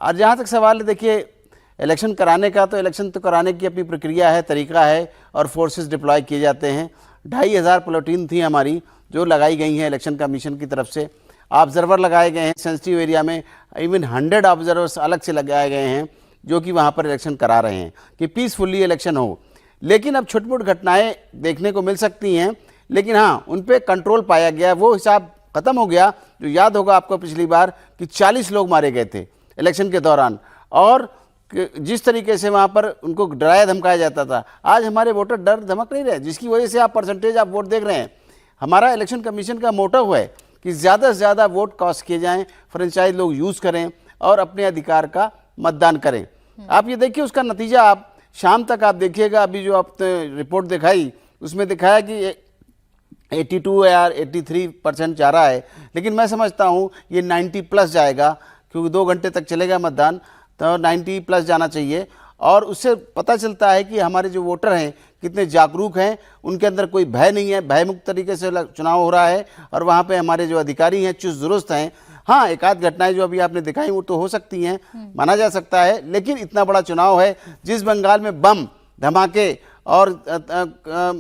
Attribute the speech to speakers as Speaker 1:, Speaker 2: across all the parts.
Speaker 1: और जहाँ तक सवाल है, देखिए इलेक्शन कराने का, तो इलेक्शन तो कराने की अपनी प्रक्रिया है, तरीका है, और फोर्सेस डिप्लॉय किए जाते हैं। 2500 प्लेटून थी हमारी जो लगाई गई हैं इलेक्शन कमीशन की तरफ से। ऑब्जर्वर लगाए गए हैं सेंसिटिव एरिया में, इवन 100 ऑब्जर्वर्स अलग से लगाए गए हैं जो कि वहाँ पर इलेक्शन करा रहे हैं कि पीसफुली इलेक्शन हो। लेकिन अब छोटी मोटी घटनाएँ देखने को मिल सकती हैं, लेकिन हाँ उन पर कंट्रोल पाया गया। वो हिसाब ख़त्म हो गया जो याद होगा आपको पिछली बार कि 40 लोग मारे गए थे इलेक्शन के दौरान, और जिस तरीके से वहाँ पर उनको डराया धमकाया जाता था। आज हमारे वोटर डर धमक नहीं रहे, जिसकी वजह से आप परसेंटेज आप वोट देख रहे हैं। हमारा इलेक्शन कमीशन का मोटो है कि ज़्यादा से ज़्यादा वोट कास्ट किए जाएं, फ्रेंचाइज लोग यूज़ करें और अपने अधिकार का मतदान करें। आप ये देखिए उसका नतीजा आप शाम तक आप देखिएगा। अभी जो आपने रिपोर्ट दिखाई उसमें दिखाया कि 82 या 83% जा रहा है, लेकिन मैं समझता हूँ ये 90 प्लस जाएगा, क्योंकि 2 घंटे तक चलेगा मतदान, तो 90 प्लस जाना चाहिए। और उससे पता चलता है कि हमारे जो वोटर हैं कितने जागरूक हैं, उनके अंदर कोई भय नहीं है, भयमुक्त तरीके से चुनाव हो रहा है, और वहाँ पे हमारे जो अधिकारी हैं चुस्त दुरुस्त हैं। हाँ, एक आध घटनाएं जो अभी आपने दिखाई वो तो हो सकती हैं, माना जा सकता है, लेकिन इतना बड़ा चुनाव है। जिस बंगाल में बम धमाके और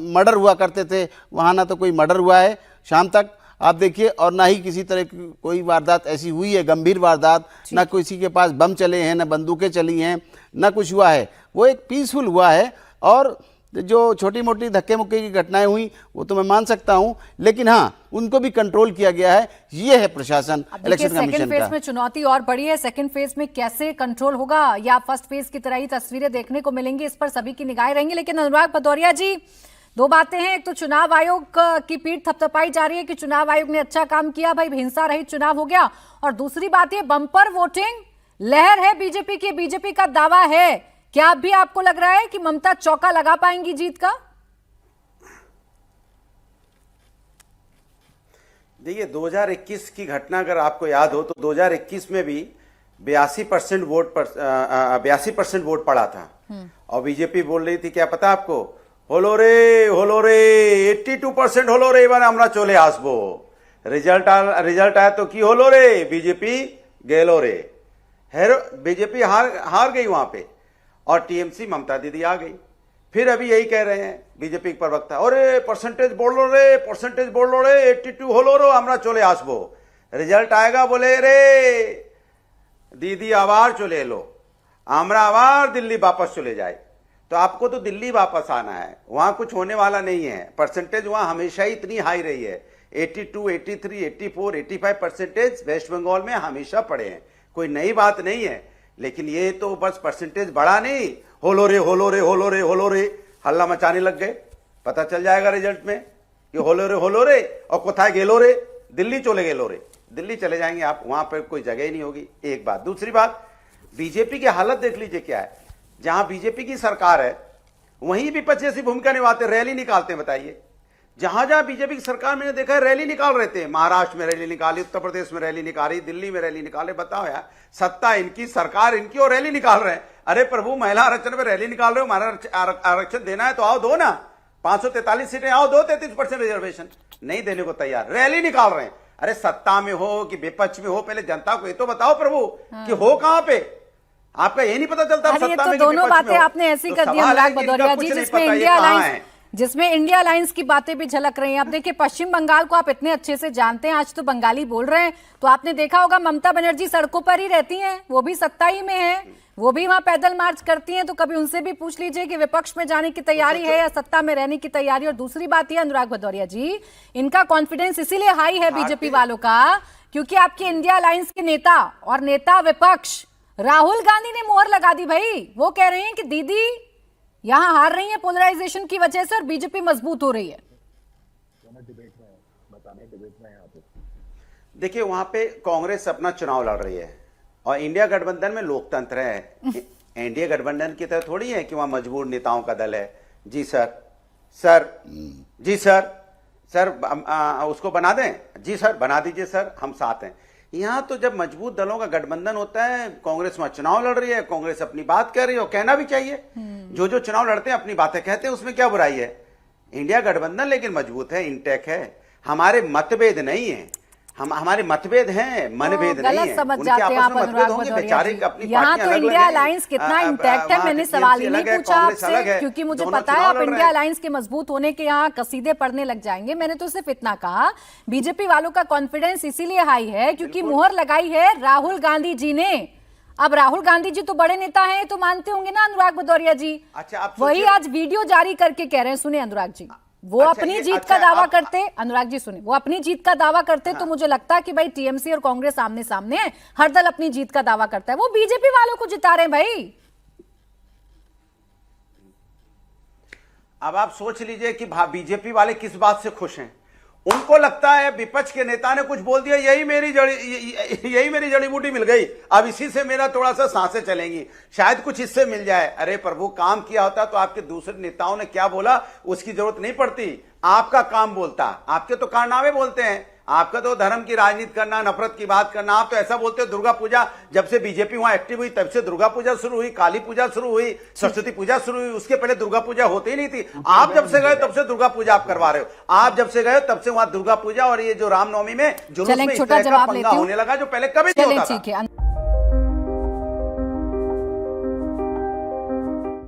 Speaker 1: मर्डर हुआ करते थे, वहाँ ना तो कोई मर्डर हुआ है शाम तक आप देखिए, और ना ही किसी तरह की कोई वारदात ऐसी हुई है, गंभीर वारदात, ना किसी के पास बम चले हैं, ना बंदूकें चली हैं, ना कुछ हुआ है। वो एक पीसफुल हुआ है। और जो छोटी मोटी धक्के मुक्के की घटनाएं हुई वो तो मैं मान सकता हूं, लेकिन हाँ उनको भी कंट्रोल किया गया है। ये है प्रशासन इलेक्शन कमीशन का।
Speaker 2: सेकंड फेज में चुनौती और बड़ी है। सेकंड फेज में कैसे कंट्रोल होगा, या फर्स्ट फेज की तरह ही तस्वीरें देखने को मिलेंगी, इस पर सभी की निगाहें रहेंगी। लेकिन अनुराग भदौरिया जी, 2 बातें हैं। एक तो चुनाव आयोग की पीठ थपथपाई जा रही है कि चुनाव आयोग ने अच्छा काम किया, भाई हिंसा रहित चुनाव हो गया। और दूसरी बात ये बम्पर वोटिंग लहर है बीजेपी की, बीजेपी का दावा है। क्या अब भी आपको लग रहा है कि ममता चौका लगा पाएंगी जीत का?
Speaker 3: देखिए 2021 की घटना अगर आपको याद हो तो 2021 में भी 82% वोट पड़ा था, और बीजेपी बोल रही थी क्या पता आपको, होलो रे 82% होलो रे एबार আমরা চলে আসবো। रिजल्ट आया तो की होलो रे, बीजेपी गेलो रे। बीजेपी हार गई वहां पे, और टीएमसी ममता दीदी आ गई। फिर अभी यही कह रहे हैं बीजेपी के प्रवक्ता, अरे परसेंटेज बोल लो रे 82 होलो रो আমরা চলে আসবো। रिजल्ट आएगा बोले रे दीदी आवार चले लो, আমরা आवार दिल्ली वापस चले जाए। तो आपको तो दिल्ली वापस आना है, वहां कुछ होने वाला नहीं है। परसेंटेज वहां हमेशा ही इतनी हाई रही है, 82, 83, 84, 85% वेस्ट बंगाल में हमेशा पड़े हैं, कोई नई बात नहीं है। लेकिन ये तो बस परसेंटेज बढ़ा नहीं, होलो रे हल्ला मचाने लग गए। पता चल जाएगा रिजल्ट में कि होलो रे और कोथाय गेलो रे, दिल्ली चले गेलो रे, दिल्ली चले जाएंगे आप, वहां पर कोई जगह ही नहीं होगी। एक बात। दूसरी बात, बीजेपी की हालत देख लीजिए क्या है। जहां बीजेपी की सरकार है वहीं विपक्ष ऐसी भूमिका निभाते, रैली निकालते हैं। बताइए, जहां जहां बीजेपी की सरकार मैंने देखा है रैली निकाल रहे थे। महाराष्ट्र में रैली निकाली, उत्तर प्रदेश में रैली निकाली, दिल्ली में रैली निकाले। बताओ यार, सत्ता इनकी, सरकार इनकी, और रैली निकाल रहे हैं। अरे प्रभु, महिला आरक्षण में रैली निकाल रहे हो, हमारा आरक्षण देना है तो आओ दो ना, 543 सीटें आओ दो, 33% रिजर्वेशन। नहीं देने को तैयार, रैली निकाल रहे हैं। अरे सत्ता में हो कि विपक्ष में हो, पहले जनता को ये तो बताओ प्रभु कि हो कहां पे। आपका ये नहीं पता चलता सत्ता में,
Speaker 2: दोनों बातें आपने ऐसी कर दी अनुराग भदौरिया जी, जिसमें इंडिया अलायंस की बातें भी झलक रही हैं। अब देखिए पश्चिम बंगाल को आप इतने अच्छे से जानते हैं, आज तो बंगाली बोल रहे हैं, तो आपने देखा होगा ममता बनर्जी सड़कों पर ही रहती हैं, वो भी सत्ता ही में है, वो भी वहां पैदल मार्च करती हैं। तो कभी उनसे भी पूछ लीजिए कि विपक्ष में जाने की तैयारी है या सत्ता में रहने की तैयारी। और दूसरी बात यह अनुराग भदौरिया जी, इनका कॉन्फिडेंस इसीलिए हाई है बीजेपी वालों का क्योंकि आपके इंडिया अलायंस के नेता और नेता विपक्ष राहुल गांधी ने मोहर लगा दी। भाई वो कह रहे हैं कि दीदी यहां हार रही है पोलराइजेशन की वजह से और बीजेपी मजबूत हो रही है।
Speaker 3: देखिए वहां पे कांग्रेस अपना चुनाव लड़ रही है और इंडिया गठबंधन में लोकतंत्र है। इंडिया गठबंधन की तरह थोड़ी है कि वहां मजबूर नेताओं का दल है। जी सर, सर जी सर, सर उसको बना दें, जी सर बना दीजिए सर, हम साथ हैं। यहां तो जब मजबूत दलों का गठबंधन होता है, कांग्रेस में चुनाव लड़ रही है, कांग्रेस अपनी बात कह रही है और कहना भी चाहिए। जो जो चुनाव लड़ते हैं अपनी बातें कहते हैं, उसमें क्या बुराई है। इंडिया गठबंधन लेकिन मजबूत है, इंटेक है, हमारे मतभेद नहीं है। हमारे मतभेद हैं, मनभेद नहीं
Speaker 2: गलत
Speaker 3: है।
Speaker 2: समझ
Speaker 3: उनके
Speaker 2: जाते हैं
Speaker 3: आपस
Speaker 2: आप
Speaker 3: में
Speaker 2: अनुराग
Speaker 3: मतभेद होंगे,
Speaker 2: भदौरिया
Speaker 3: बेचारे
Speaker 2: जी।
Speaker 3: अपनी
Speaker 2: यहाँ
Speaker 3: पार्टियां
Speaker 2: तो
Speaker 3: अलग
Speaker 2: इंडिया
Speaker 3: अलग हैं।
Speaker 2: अलायंस कितना इंटैक्ट है,
Speaker 3: वहाँ
Speaker 2: मैंने
Speaker 3: के
Speaker 2: सवाल ही
Speaker 3: TMC
Speaker 2: नहीं
Speaker 3: अलग है,
Speaker 2: पूछा
Speaker 3: कांग्रेस अलग
Speaker 2: आपसे,
Speaker 3: है,
Speaker 2: क्योंकि मुझे
Speaker 3: दोनों
Speaker 2: पता है
Speaker 3: चुनाव
Speaker 2: आप
Speaker 3: लड़ रहे
Speaker 2: इंडिया
Speaker 3: हैं।
Speaker 2: अलायंस के मजबूत होने के यहाँ कसीदे पढ़ने लग जाएंगे। मैंने तो सिर्फ इतना कहा, बीजेपी वालों का कॉन्फिडेंस इसीलिए हाई है क्योंकि मुहर लगाई है राहुल गांधी जी ने। अब राहुल गांधी जी तो बड़े नेता हैं, तो मानते होंगे ना अनुराग भदौरिया जी।
Speaker 3: अच्छा, आप
Speaker 2: वही
Speaker 3: सोचिए-
Speaker 2: आज वीडियो जारी करके कह रहे हैं, सुने अनुराग जी, वो
Speaker 3: अच्छा,
Speaker 2: अपनी
Speaker 3: ये-
Speaker 2: जीत
Speaker 3: अच्छा,
Speaker 2: का दावा
Speaker 3: आप-
Speaker 2: करते, अनुराग जी सुने, वो अपनी जीत का दावा करते तो मुझे लगता है कि भाई टीएमसी और कांग्रेस आमने सामने है, हर दल अपनी जीत का दावा करता है, वो बीजेपी वालों को जिता रहे हैं भाई।
Speaker 3: अब आप सोच लीजिए कि बीजेपी वाले किस बात से खुश हैं। उनको लगता है विपक्ष के नेता ने कुछ बोल दिया, यही मेरी जड़ी बूटी मिल गई, अब इसी से मेरा थोड़ा सा सांसें चलेंगी, शायद कुछ इससे मिल जाए। अरे प्रभु, काम किया होता तो आपके दूसरे नेताओं ने क्या बोला उसकी जरूरत नहीं पड़ती, आपका काम बोलता। आपके तो कारनामे बोलते हैं, आपका तो धर्म की राजनीति करना, नफरत की बात करना। आप तो ऐसा बोलते हो, दुर्गा पूजा जब से बीजेपी वहां एक्टिव हुई तब से दुर्गा पूजा शुरू हुई, काली पूजा शुरू हुई, सरस्वती पूजा शुरू हुई, उसके पहले दुर्गा पूजा होती ही नहीं थी। आप जब से गए तब से दुर्गा पूजा आप करवा रहे हो, आप जब से गए तब से वहां दुर्गा पूजा और ये जो रामनवमी में जुलूस
Speaker 2: चलें,
Speaker 3: में इस
Speaker 2: छोटा
Speaker 3: तरह का
Speaker 2: जवाब
Speaker 3: पंगा
Speaker 2: लेती हूं।
Speaker 3: होने लगा जो पहले कभी नहीं
Speaker 2: चलें,
Speaker 3: होता था।
Speaker 2: ठीक है।